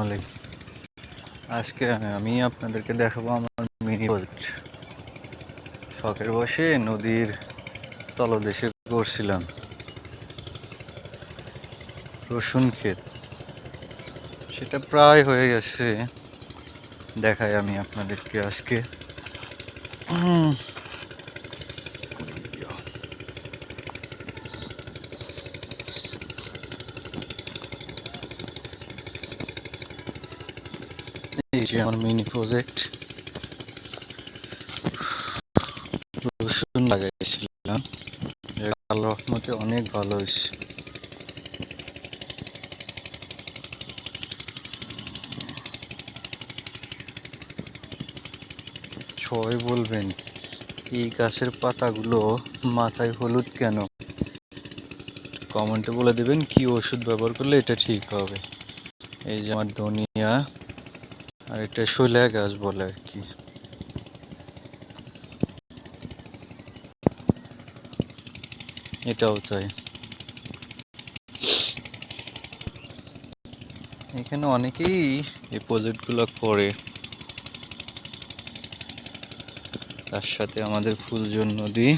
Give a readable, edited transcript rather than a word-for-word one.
আলাইকুম। আজকে আমি আপনাদেরকে দেখাবো আমার মিনি প্রজেক্ট। শখের বসে নদীর তলদেশে করছিলাম রসুন ক্ষেত। সেটা প্রায় হয়ে গেছে, দেখাই আমি আপনাদেরকে আজকে। এই যে আমার মিনি প্রজেক্ট, রসুন লাগাইছিলাম, আল্লাহর রহমতে অনেক ভালো হয়েছে। সবাই বলবেন এই গাছের পাতাগুলো মাথায় হলুদ কেন? কমেন্টে বলে দেবেন কি ওষুধ ব্যবহার করলে এটা ঠিক হবে। এই যে আমার ধনিয়া, আর এটা শৈলা গাছ বলে আর কি। এটাও তাই। এখানে অনেকেই এই প্রজেক্টগুলো করে, তার সাথে আমাদের ফুলজন নদী।